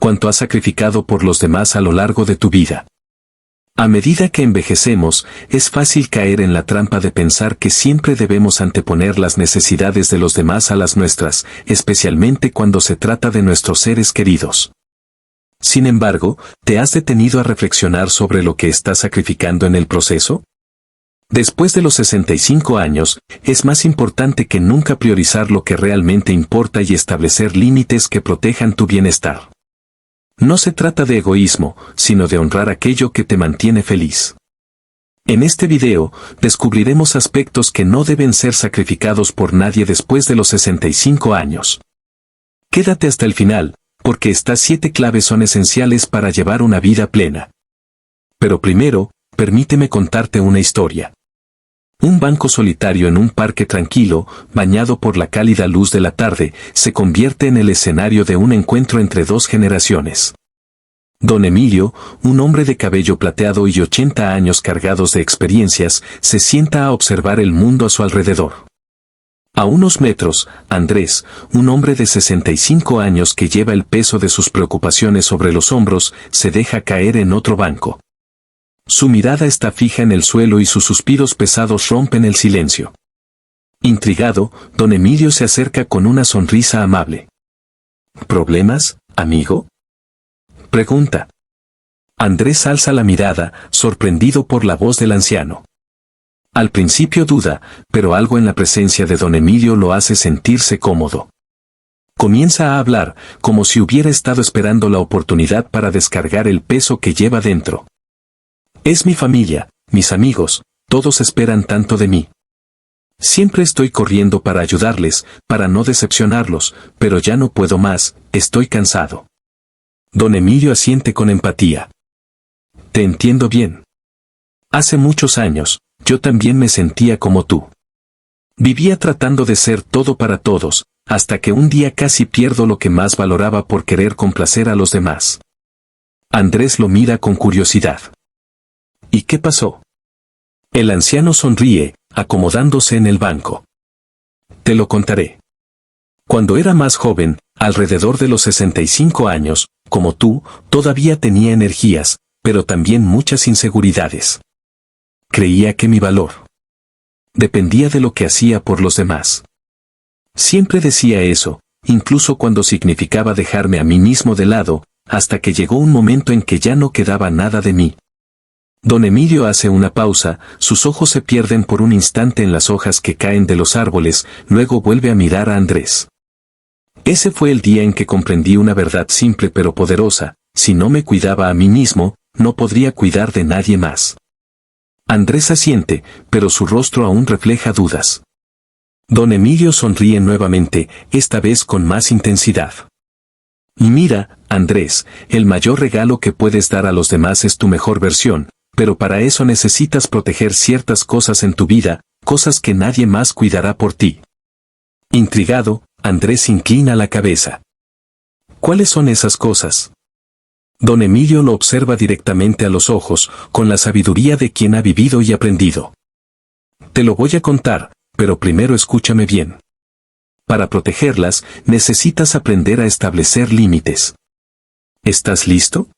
cuánto has sacrificado por los demás a lo largo de tu vida. A medida que envejecemos, es fácil caer en la trampa de pensar que siempre debemos anteponer las necesidades de los demás a las nuestras, especialmente cuando se trata de nuestros seres queridos. Sin embargo, ¿te has detenido a reflexionar sobre lo que estás sacrificando en el proceso? Después de los 65 años, es más importante que nunca priorizar lo que realmente importa y establecer límites que protejan tu bienestar. No se trata de egoísmo, sino de honrar aquello que te mantiene feliz. En este video, descubriremos aspectos que no deben ser sacrificados por nadie después de los 65 años. Quédate hasta el final, porque estas 7 claves son esenciales para llevar una vida plena. Pero primero, permíteme contarte una historia. Un banco solitario en un parque tranquilo, bañado por la cálida luz de la tarde, se convierte en el escenario de un encuentro entre 2 generaciones. Don Emilio, un hombre de cabello plateado y 80 años cargados de experiencias, se sienta a observar el mundo a su alrededor. A unos metros, Andrés, un hombre de 65 años que lleva el peso de sus preocupaciones sobre los hombros, se deja caer en otro banco. Su mirada está fija en el suelo y sus suspiros pesados rompen el silencio. Intrigado, don Emilio se acerca con una sonrisa amable. ¿Problemas, amigo?, pregunta. Andrés alza la mirada, sorprendido por la voz del anciano. Al principio duda, pero algo en la presencia de don Emilio lo hace sentirse cómodo. Comienza a hablar, como si hubiera estado esperando la oportunidad para descargar el peso que lleva dentro. Es mi familia, mis amigos, todos esperan tanto de mí. Siempre estoy corriendo para ayudarles, para no decepcionarlos, pero ya no puedo más, estoy cansado. Don Emilio asiente con empatía. Te entiendo bien. Hace muchos años, yo también me sentía como tú. Vivía tratando de ser todo para todos, hasta que un día casi pierdo lo que más valoraba por querer complacer a los demás. Andrés lo mira con curiosidad. ¿Y qué pasó? El anciano sonríe, acomodándose en el banco. Te lo contaré. Cuando era más joven, alrededor de los 65 años, como tú, todavía tenía energías, pero también muchas inseguridades. Creía que mi valor dependía de lo que hacía por los demás. Siempre decía eso, incluso cuando significaba dejarme a mí mismo de lado, hasta que llegó un momento en que ya no quedaba nada de mí. Don Emilio hace una pausa, sus ojos se pierden por un instante en las hojas que caen de los árboles, luego vuelve a mirar a Andrés. Ese fue el día en que comprendí una verdad simple pero poderosa: si no me cuidaba a mí mismo, no podría cuidar de nadie más. Andrés asiente, pero su rostro aún refleja dudas. Don Emilio sonríe nuevamente, esta vez con más intensidad. Y mira, Andrés, el mayor regalo que puedes dar a los demás es tu mejor versión, pero para eso necesitas proteger ciertas cosas en tu vida, cosas que nadie más cuidará por ti. Intrigado, Andrés inclina la cabeza. ¿Cuáles son esas cosas? Don Emilio lo observa directamente a los ojos, con la sabiduría de quien ha vivido y aprendido. Te lo voy a contar, pero primero escúchame bien. Para protegerlas, necesitas aprender a establecer límites. ¿Estás listo?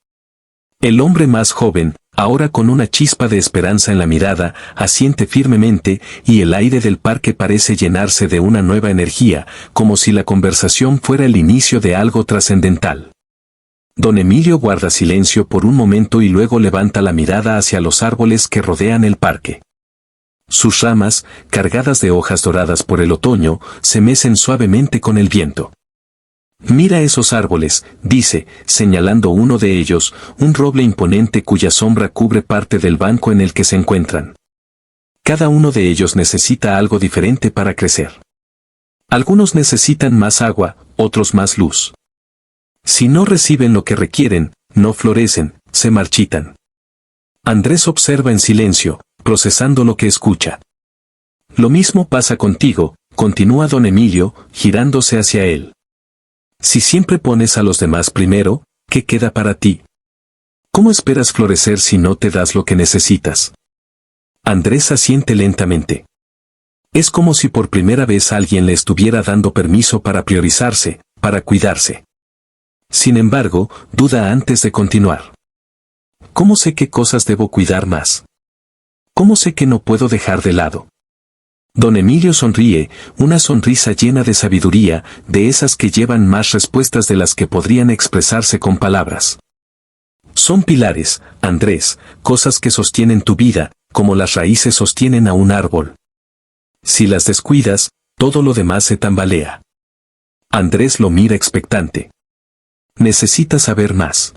El hombre más joven, ahora con una chispa de esperanza en la mirada, asiente firmemente, y el aire del parque parece llenarse de una nueva energía, como si la conversación fuera el inicio de algo trascendental. Don Emilio guarda silencio por un momento y luego levanta la mirada hacia los árboles que rodean el parque. Sus ramas, cargadas de hojas doradas por el otoño, se mecen suavemente con el viento. Mira esos árboles, dice, señalando uno de ellos, un roble imponente cuya sombra cubre parte del banco en el que se encuentran. Cada uno de ellos necesita algo diferente para crecer. Algunos necesitan más agua, otros más luz. Si no reciben lo que requieren, no florecen, se marchitan. Andrés observa en silencio, procesando lo que escucha. Lo mismo pasa contigo, continúa don Emilio, girándose hacia él. Si siempre pones a los demás primero, ¿qué queda para ti? ¿Cómo esperas florecer si no te das lo que necesitas? Andrés asiente lentamente. Es como si por primera vez alguien le estuviera dando permiso para priorizarse, para cuidarse. Sin embargo, duda antes de continuar. ¿Cómo sé qué cosas debo cuidar más? ¿Cómo sé que no puedo dejar de lado? Don Emilio sonríe, una sonrisa llena de sabiduría, de esas que llevan más respuestas de las que podrían expresarse con palabras. Son pilares, Andrés, cosas que sostienen tu vida, como las raíces sostienen a un árbol. Si las descuidas, todo lo demás se tambalea. Andrés lo mira expectante. Necesitas saber más.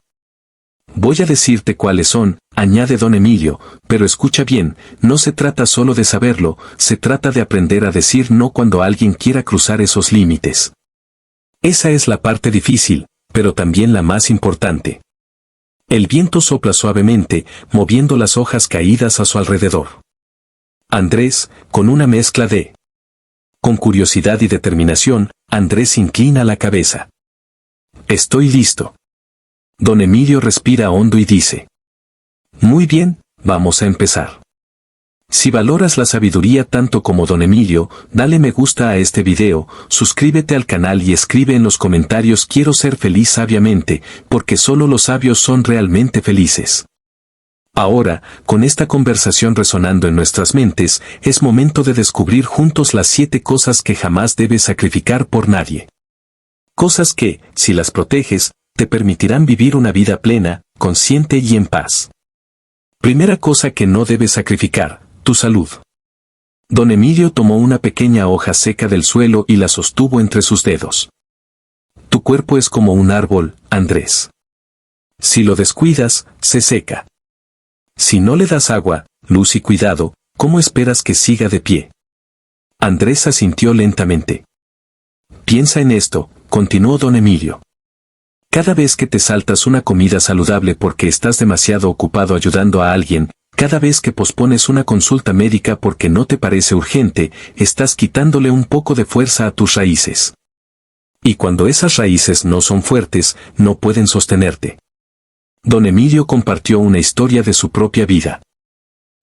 Voy a decirte cuáles son, añade don Emilio, pero escucha bien, no se trata solo de saberlo, se trata de aprender a decir no cuando alguien quiera cruzar esos límites. Esa es la parte difícil, pero también la más importante. El viento sopla suavemente, moviendo las hojas caídas a su alrededor. Andrés, con una mezcla de... Con curiosidad y determinación, Andrés inclina la cabeza. Estoy listo. Don Emilio respira hondo y dice. Muy bien, vamos a empezar. Si valoras la sabiduría tanto como don Emilio, dale me gusta a este video, suscríbete al canal y escribe en los comentarios quiero ser feliz sabiamente, porque solo los sabios son realmente felices. Ahora, con esta conversación resonando en nuestras mentes, es momento de descubrir juntos las 7 cosas que jamás debes sacrificar por nadie. Cosas que, si las proteges, te permitirán vivir una vida plena, consciente y en paz. Primera cosa que no debes sacrificar, tu salud. Don Emilio tomó una pequeña hoja seca del suelo y la sostuvo entre sus dedos. Tu cuerpo es como un árbol, Andrés. Si lo descuidas, se seca. Si no le das agua, luz y cuidado, ¿cómo esperas que siga de pie? Andrés asintió lentamente. Piensa en esto, continuó don Emilio. Cada vez que te saltas una comida saludable porque estás demasiado ocupado ayudando a alguien, cada vez que pospones una consulta médica porque no te parece urgente, estás quitándole un poco de fuerza a tus raíces. Y cuando esas raíces no son fuertes, no pueden sostenerte. Don Emilio compartió una historia de su propia vida.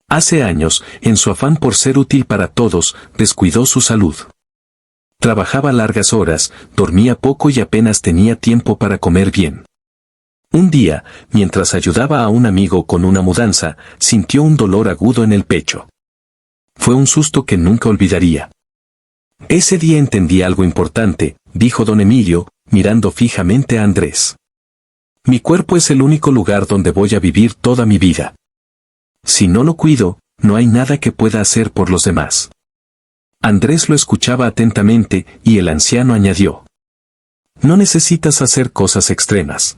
Hace años, en su afán por ser útil para todos, descuidó su salud. Trabajaba largas horas, dormía poco y apenas tenía tiempo para comer bien. Un día, mientras ayudaba a un amigo con una mudanza, sintió un dolor agudo en el pecho. Fue un susto que nunca olvidaría. Ese día entendí algo importante, dijo don Emilio, mirando fijamente a Andrés. Mi cuerpo es el único lugar donde voy a vivir toda mi vida. Si no lo cuido, no hay nada que pueda hacer por los demás. Andrés lo escuchaba atentamente, y el anciano añadió. No necesitas hacer cosas extremas.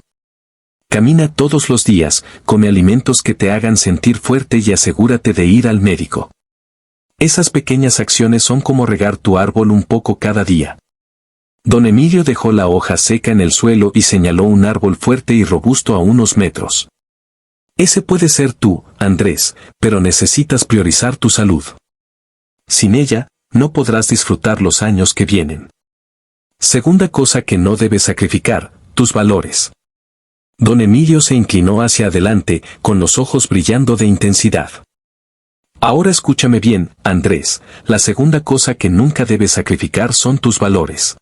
Camina todos los días, come alimentos que te hagan sentir fuerte y asegúrate de ir al médico. Esas pequeñas acciones son como regar tu árbol un poco cada día. Don Emilio dejó la hoja seca en el suelo y señaló un árbol fuerte y robusto a unos metros. Ese puede ser tú, Andrés, pero necesitas priorizar tu salud. Sin ella, no podrás disfrutar los años que vienen. Segunda cosa que no debes sacrificar, tus valores. Don Emilio se inclinó hacia adelante, con los ojos brillando de intensidad. Ahora escúchame bien, Andrés, la segunda cosa que nunca debes sacrificar son tus valores.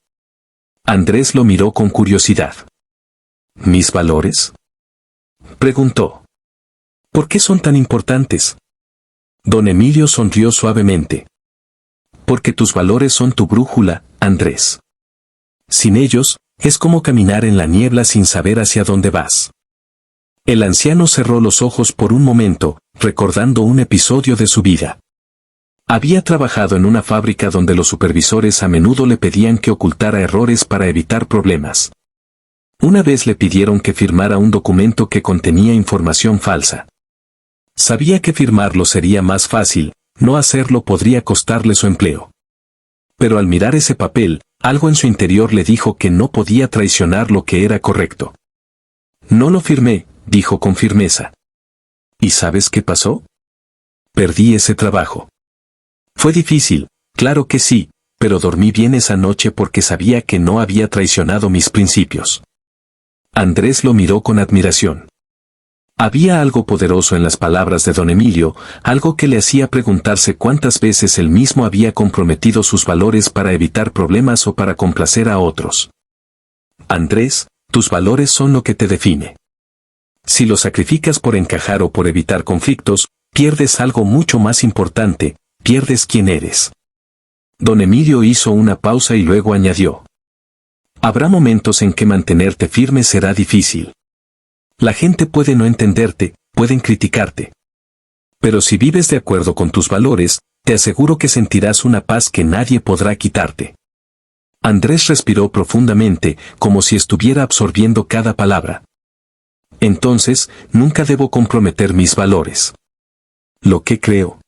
Andrés lo miró con curiosidad. ¿Mis valores?, preguntó. ¿Por qué son tan importantes? Don Emilio sonrió suavemente. Porque tus valores son tu brújula, Andrés. Sin ellos, es como caminar en la niebla sin saber hacia dónde vas. El anciano cerró los ojos por un momento, recordando un episodio de su vida. Había trabajado en una fábrica donde los supervisores a menudo le pedían que ocultara errores para evitar problemas. Una vez le pidieron que firmara un documento que contenía información falsa. Sabía que firmarlo sería más fácil, no hacerlo podría costarle su empleo. Pero al mirar ese papel, algo en su interior le dijo que no podía traicionar lo que era correcto. No lo firmé, dijo con firmeza. ¿Y sabes qué pasó? Perdí ese trabajo. Fue difícil, claro que sí, pero dormí bien esa noche porque sabía que no había traicionado mis principios. Andrés lo miró con admiración. Había algo poderoso en las palabras de don Emilio, algo que le hacía preguntarse cuántas veces él mismo había comprometido sus valores para evitar problemas o para complacer a otros. Andrés, tus valores son lo que te define. Si los sacrificas por encajar o por evitar conflictos, pierdes algo mucho más importante, pierdes quién eres. Don Emilio hizo una pausa y luego añadió. Habrá momentos en que mantenerte firme será difícil. La gente puede no entenderte, pueden criticarte. Pero si vives de acuerdo con tus valores, te aseguro que sentirás una paz que nadie podrá quitarte. Andrés respiró profundamente, como si estuviera absorbiendo cada palabra. Entonces, nunca debo comprometer mis valores. ¿Lo que creo?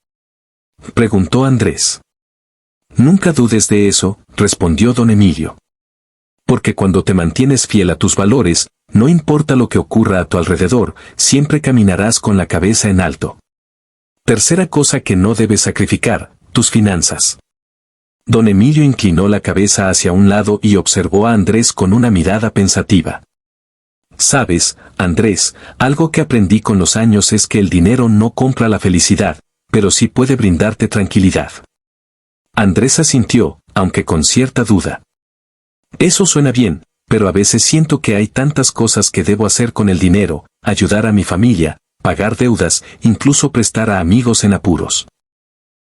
Preguntó Andrés. Nunca dudes de eso, respondió don Emilio. Porque cuando te mantienes fiel a tus valores, no importa lo que ocurra a tu alrededor, siempre caminarás con la cabeza en alto. Tercera cosa que no debes sacrificar, tus finanzas. Don Emilio inclinó la cabeza hacia un lado y observó a Andrés con una mirada pensativa. Sabes, Andrés, algo que aprendí con los años es que el dinero no compra la felicidad, pero sí puede brindarte tranquilidad. Andrés asintió, aunque con cierta duda. Eso suena bien, pero a veces siento que hay tantas cosas que debo hacer con el dinero, ayudar a mi familia, pagar deudas, incluso prestar a amigos en apuros.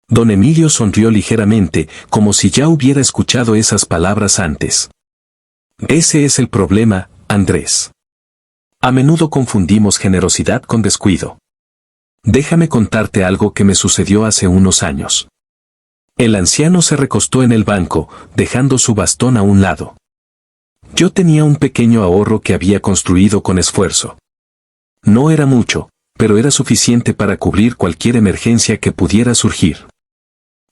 Don Emilio sonrió ligeramente, como si ya hubiera escuchado esas palabras antes. Ese es el problema, Andrés. A menudo confundimos generosidad con descuido. Déjame contarte algo que me sucedió hace unos años. El anciano se recostó en el banco, dejando su bastón a un lado. Yo tenía un pequeño ahorro que había construido con esfuerzo. No era mucho, pero era suficiente para cubrir cualquier emergencia que pudiera surgir.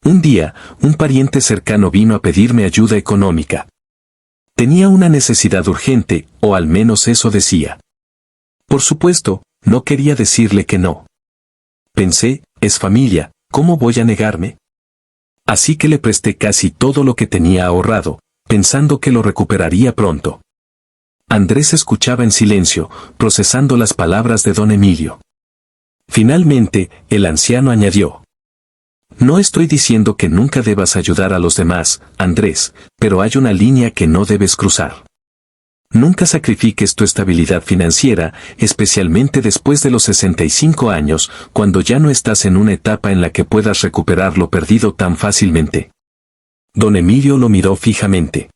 Un día, un pariente cercano vino a pedirme ayuda económica. Tenía una necesidad urgente, o al menos eso decía. Por supuesto, no quería decirle que no. Pensé, es familia, ¿cómo voy a negarme? Así que le presté casi todo lo que tenía ahorrado, pensando que lo recuperaría pronto. Andrés escuchaba en silencio, procesando las palabras de don Emilio. Finalmente, el anciano añadió. No estoy diciendo que nunca debas ayudar a los demás, Andrés, pero hay una línea que no debes cruzar. Nunca sacrifiques tu estabilidad financiera, especialmente después de los 65 años, cuando ya no estás en una etapa en la que puedas recuperar lo perdido tan fácilmente. Don Emilio lo miró fijamente.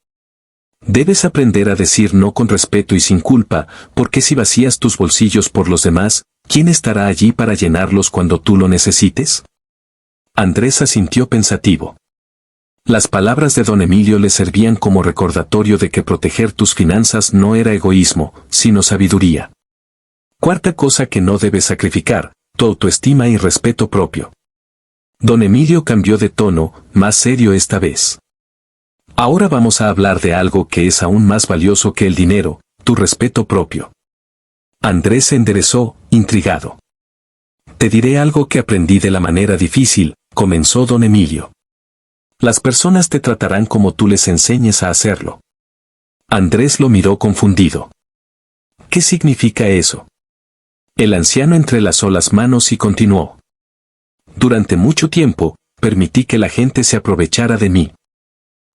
Debes aprender a decir no con respeto y sin culpa, porque si vacías tus bolsillos por los demás, ¿quién estará allí para llenarlos cuando tú lo necesites? Andrés asintió pensativo. Las palabras de don Emilio le servían como recordatorio de que proteger tus finanzas no era egoísmo, sino sabiduría. Cuarta cosa que no debes sacrificar, tu autoestima y respeto propio. Don Emilio cambió de tono, más serio esta vez. Ahora vamos a hablar de algo que es aún más valioso que el dinero, tu respeto propio. Andrés se enderezó, intrigado. Te diré algo que aprendí de la manera difícil, comenzó don Emilio. Las personas te tratarán como tú les enseñes a hacerlo. Andrés lo miró confundido. ¿Qué significa eso? El anciano entrelazó las manos y continuó. Durante mucho tiempo, permití que la gente se aprovechara de mí.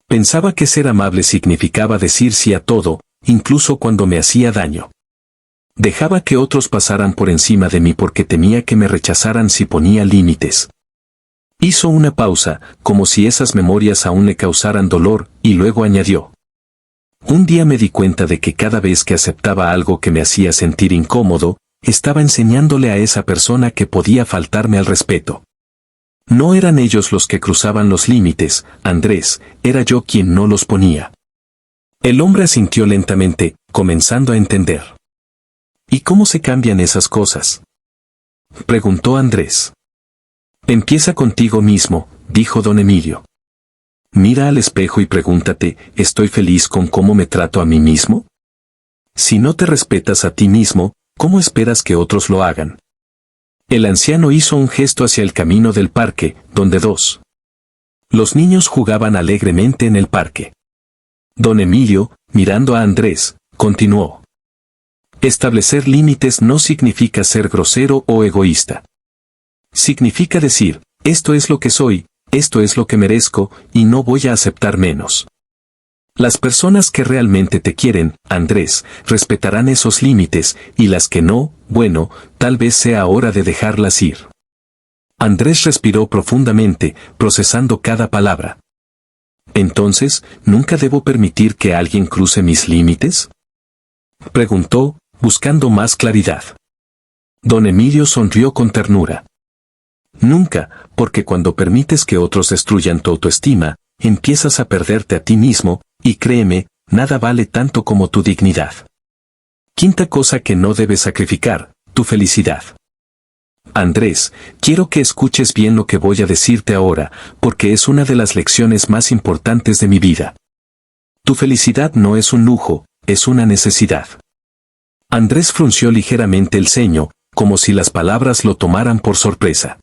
Pensaba que ser amable significaba decir sí a todo, incluso cuando me hacía daño. Dejaba que otros pasaran por encima de mí porque temía que me rechazaran si ponía límites. Hizo una pausa, como si esas memorias aún le causaran dolor, y luego añadió. Un día me di cuenta de que cada vez que aceptaba algo que me hacía sentir incómodo, estaba enseñándole a esa persona que podía faltarme al respeto. No eran ellos los que cruzaban los límites, Andrés, era yo quien no los ponía. El hombre asintió lentamente, comenzando a entender. ¿Y cómo se cambian esas cosas? Preguntó Andrés. Empieza contigo mismo, dijo don Emilio. Mira al espejo y pregúntate, ¿estoy feliz con cómo me trato a mí mismo? Si no te respetas a ti mismo, ¿cómo esperas que otros lo hagan? El anciano hizo un gesto hacia el camino del parque, donde los niños jugaban alegremente en el parque. Don Emilio, mirando a Andrés, continuó. Establecer límites no significa ser grosero o egoísta. Significa decir, esto es lo que soy, esto es lo que merezco, y no voy a aceptar menos. Las personas que realmente te quieren, Andrés, respetarán esos límites, y las que no, bueno, tal vez sea hora de dejarlas ir. Andrés respiró profundamente, procesando cada palabra. Entonces, ¿nunca debo permitir que alguien cruce mis límites? Preguntó, buscando más claridad. Don Emilio sonrió con ternura. Nunca, porque cuando permites que otros destruyan tu autoestima, empiezas a perderte a ti mismo, y créeme, nada vale tanto como tu dignidad. Quinta cosa que no debes sacrificar, tu felicidad. Andrés, quiero que escuches bien lo que voy a decirte ahora, porque es una de las lecciones más importantes de mi vida. Tu felicidad no es un lujo, es una necesidad. Andrés frunció ligeramente el ceño, como si las palabras lo tomaran por sorpresa.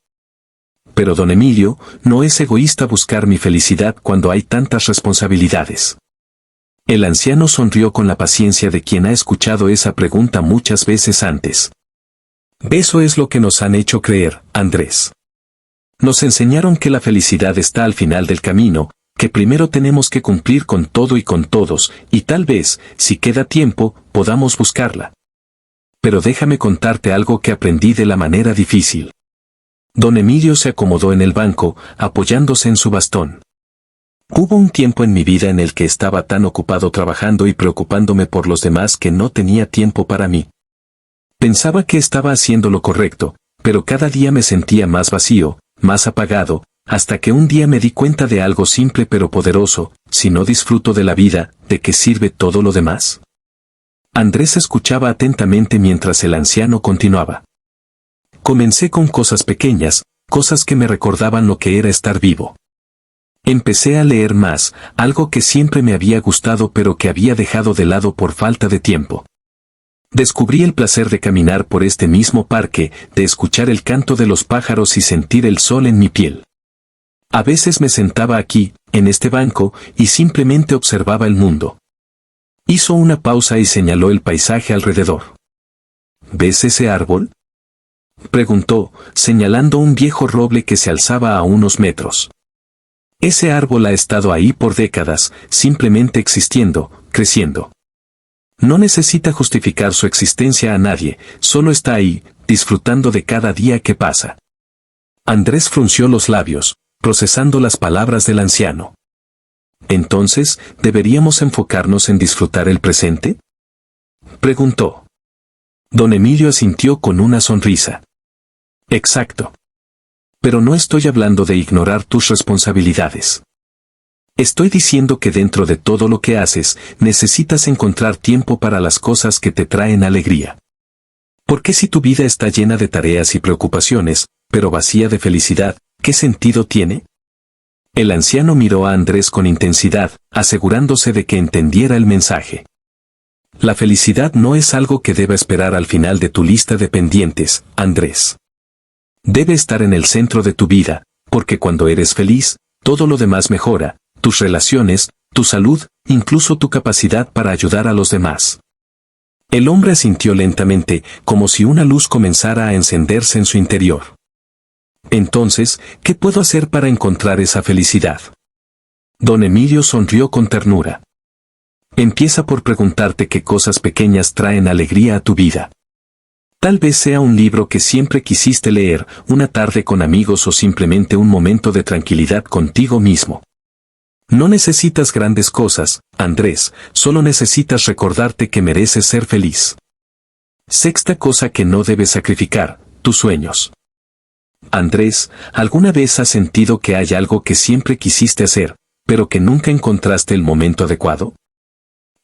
Pero don Emilio, no es egoísta buscar mi felicidad cuando hay tantas responsabilidades. El anciano sonrió con la paciencia de quien ha escuchado esa pregunta muchas veces antes. Eso es lo que nos han hecho creer, Andrés. Nos enseñaron que la felicidad está al final del camino, que primero tenemos que cumplir con todo y con todos, y tal vez, si queda tiempo, podamos buscarla. Pero déjame contarte algo que aprendí de la manera difícil. Don Emilio se acomodó en el banco, apoyándose en su bastón. Hubo un tiempo en mi vida en el que estaba tan ocupado trabajando y preocupándome por los demás que no tenía tiempo para mí. Pensaba que estaba haciendo lo correcto, pero cada día me sentía más vacío, más apagado, hasta que un día me di cuenta de algo simple pero poderoso: si no disfruto de la vida, ¿de qué sirve todo lo demás? Andrés escuchaba atentamente mientras el anciano continuaba. Comencé con cosas pequeñas, cosas que me recordaban lo que era estar vivo. Empecé a leer más, algo que siempre me había gustado pero que había dejado de lado por falta de tiempo. Descubrí el placer de caminar por este mismo parque, de escuchar el canto de los pájaros y sentir el sol en mi piel. A veces me sentaba aquí, en este banco, y simplemente observaba el mundo. Hizo una pausa y señaló el paisaje alrededor. ¿Ves ese árbol?, preguntó, señalando un viejo roble que se alzaba a unos metros. Ese árbol ha estado ahí por décadas, simplemente existiendo, creciendo. No necesita justificar su existencia a nadie, solo está ahí, disfrutando de cada día que pasa. Andrés frunció los labios, procesando las palabras del anciano. ¿Entonces, deberíamos enfocarnos en disfrutar el presente?, preguntó. Don Emilio asintió con una sonrisa. Exacto. Pero no estoy hablando de ignorar tus responsabilidades. Estoy diciendo que dentro de todo lo que haces, necesitas encontrar tiempo para las cosas que te traen alegría. Porque si tu vida está llena de tareas y preocupaciones, pero vacía de felicidad, ¿qué sentido tiene? El anciano miró a Andrés con intensidad, asegurándose de que entendiera el mensaje. La felicidad no es algo que deba esperar al final de tu lista de pendientes, Andrés. Debe estar en el centro de tu vida, porque cuando eres feliz, todo lo demás mejora, tus relaciones, tu salud, incluso tu capacidad para ayudar a los demás. El hombre asintió lentamente, como si una luz comenzara a encenderse en su interior. Entonces, ¿qué puedo hacer para encontrar esa felicidad? Don Emilio sonrió con ternura. Empieza por preguntarte qué cosas pequeñas traen alegría a tu vida. Tal vez sea un libro que siempre quisiste leer, una tarde con amigos o simplemente un momento de tranquilidad contigo mismo. No necesitas grandes cosas, Andrés, solo necesitas recordarte que mereces ser feliz. Sexta cosa que no debes sacrificar, tus sueños. Andrés, ¿alguna vez has sentido que hay algo que siempre quisiste hacer, pero que nunca encontraste el momento adecuado?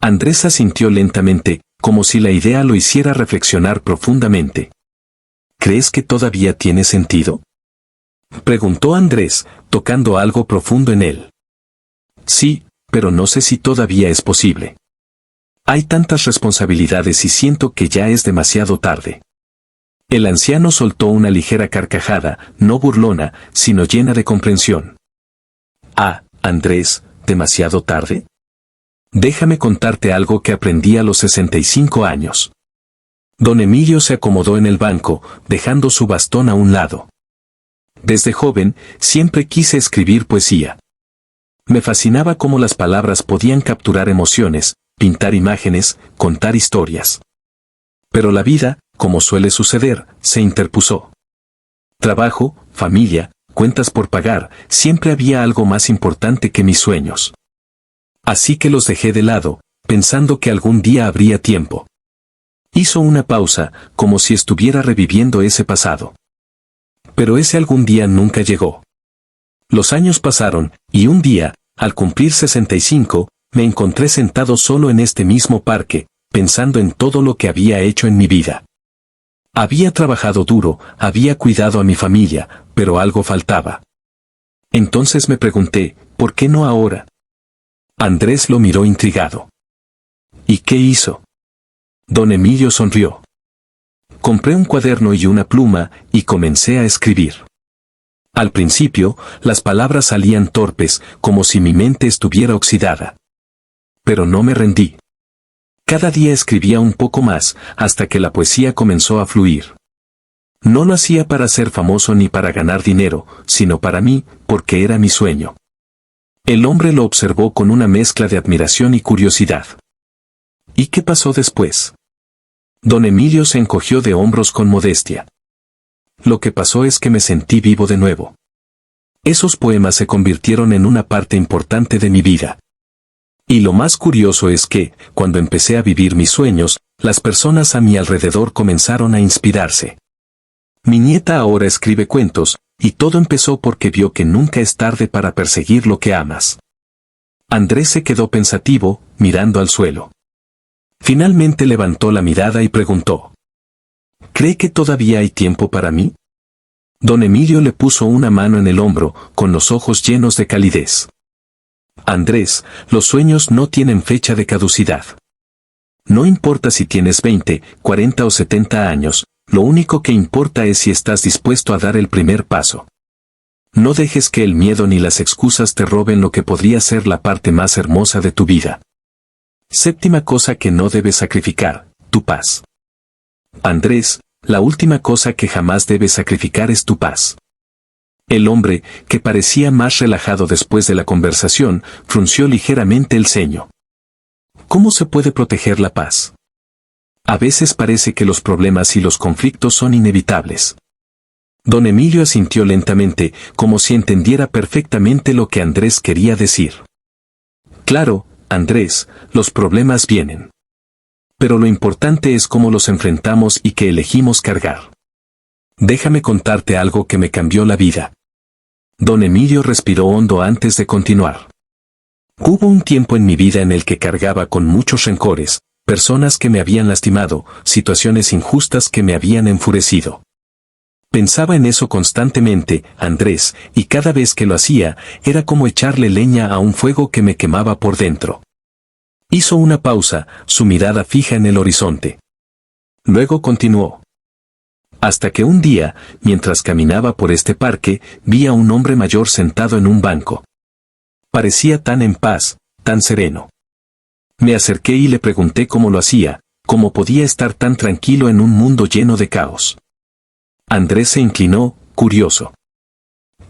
Andrés asintió lentamente, como si la idea lo hiciera reflexionar profundamente. ¿Crees que todavía tiene sentido?, preguntó Andrés, tocando algo profundo en él. Sí, pero no sé si todavía es posible. Hay tantas responsabilidades y siento que ya es demasiado tarde. El anciano soltó una ligera carcajada, no burlona, sino llena de comprensión. Ah, Andrés, ¿demasiado tarde? Déjame contarte algo que aprendí a los 65 años. Don Emilio se acomodó en el banco, dejando su bastón a un lado. Desde joven, siempre quise escribir poesía. Me fascinaba cómo las palabras podían capturar emociones, pintar imágenes, contar historias. Pero la vida, como suele suceder, se interpuso. Trabajo, familia, cuentas por pagar, siempre había algo más importante que mis sueños. Así que los dejé de lado, pensando que algún día habría tiempo. Hizo una pausa, como si estuviera reviviendo ese pasado. Pero ese algún día nunca llegó. Los años pasaron, y un día, al cumplir 65, me encontré sentado solo en este mismo parque, pensando en todo lo que había hecho en mi vida. Había trabajado duro, había cuidado a mi familia, pero algo faltaba. Entonces me pregunté, ¿por qué no ahora? Andrés lo miró intrigado. ¿Y qué hizo? Don Emilio sonrió. Compré un cuaderno y una pluma, y comencé a escribir. Al principio, las palabras salían torpes, como si mi mente estuviera oxidada. Pero no me rendí. Cada día escribía un poco más, hasta que la poesía comenzó a fluir. No lo hacía para ser famoso ni para ganar dinero, sino para mí, porque era mi sueño. El hombre lo observó con una mezcla de admiración y curiosidad. ¿Y qué pasó después? Don Emilio se encogió de hombros con modestia. Lo que pasó es que me sentí vivo de nuevo. Esos poemas se convirtieron en una parte importante de mi vida. Y lo más curioso es que, cuando empecé a vivir mis sueños, las personas a mi alrededor comenzaron a inspirarse. Mi nieta ahora escribe cuentos, y todo empezó porque vio que nunca es tarde para perseguir lo que amas. Andrés se quedó pensativo, mirando al suelo. Finalmente levantó la mirada y preguntó: ¿cree que todavía hay tiempo para mí? Don Emilio le puso una mano en el hombro, con los ojos llenos de calidez. Andrés, los sueños no tienen fecha de caducidad. No importa si tienes 20, 40 o 70 años, lo único que importa es si estás dispuesto a dar el primer paso. No dejes que el miedo ni las excusas te roben lo que podría ser la parte más hermosa de tu vida. Séptima cosa que no debes sacrificar, tu paz. Andrés, la última cosa que jamás debes sacrificar es tu paz. El hombre, que parecía más relajado después de la conversación, frunció ligeramente el ceño. ¿Cómo se puede proteger la paz? A veces parece que los problemas y los conflictos son inevitables. Don Emilio asintió lentamente, como si entendiera perfectamente lo que Andrés quería decir. Claro, Andrés, los problemas vienen. Pero lo importante es cómo los enfrentamos y qué elegimos cargar. Déjame contarte algo que me cambió la vida. Don Emilio respiró hondo antes de continuar. Hubo un tiempo en mi vida en el que cargaba con muchos rencores, personas que me habían lastimado, situaciones injustas que me habían enfurecido. Pensaba en eso constantemente, Andrés, y cada vez que lo hacía, era como echarle leña a un fuego que me quemaba por dentro. Hizo una pausa, su mirada fija en el horizonte. Luego continuó. Hasta que un día, mientras caminaba por este parque, vi a un hombre mayor sentado en un banco. Parecía tan en paz, tan sereno. Me acerqué y le pregunté cómo lo hacía, cómo podía estar tan tranquilo en un mundo lleno de caos. Andrés se inclinó, curioso.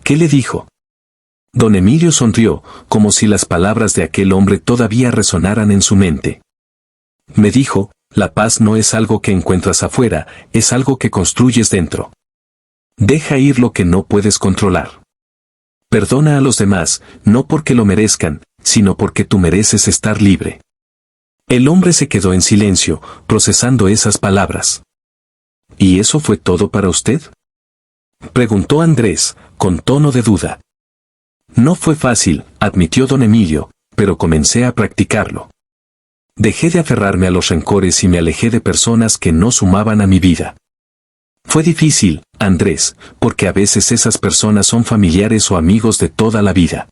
¿Qué le dijo? Don Emilio sonrió, como si las palabras de aquel hombre todavía resonaran en su mente. Me dijo: la paz no es algo que encuentras afuera, es algo que construyes dentro. Deja ir lo que no puedes controlar. Perdona a los demás, no porque lo merezcan, sino porque tú mereces estar libre. El hombre se quedó en silencio, procesando esas palabras. ¿Y eso fue todo para usted?, preguntó Andrés, con tono de duda. No fue fácil, admitió don Emilio, pero comencé a practicarlo. Dejé de aferrarme a los rencores y me alejé de personas que no sumaban a mi vida. Fue difícil, Andrés, porque a veces esas personas son familiares o amigos de toda la vida.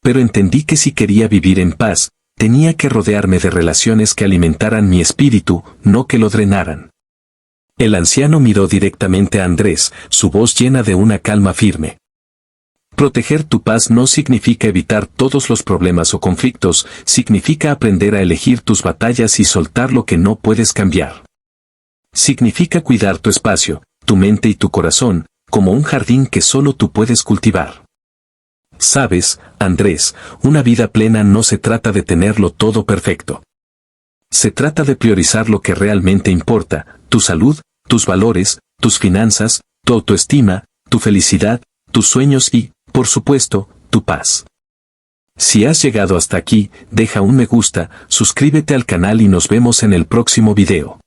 Pero entendí que si quería vivir en paz, tenía que rodearme de relaciones que alimentaran mi espíritu, no que lo drenaran. El anciano miró directamente a Andrés, su voz llena de una calma firme. Proteger tu paz no significa evitar todos los problemas o conflictos, significa aprender a elegir tus batallas y soltar lo que no puedes cambiar. Significa cuidar tu espacio, tu mente y tu corazón, como un jardín que solo tú puedes cultivar. Sabes, Andrés, una vida plena no se trata de tenerlo todo perfecto. Se trata de priorizar lo que realmente importa, tu salud, tus valores, tus finanzas, tu autoestima, tu felicidad, tus sueños y, por supuesto, tu paz. Si has llegado hasta aquí, deja un me gusta, suscríbete al canal y nos vemos en el próximo video.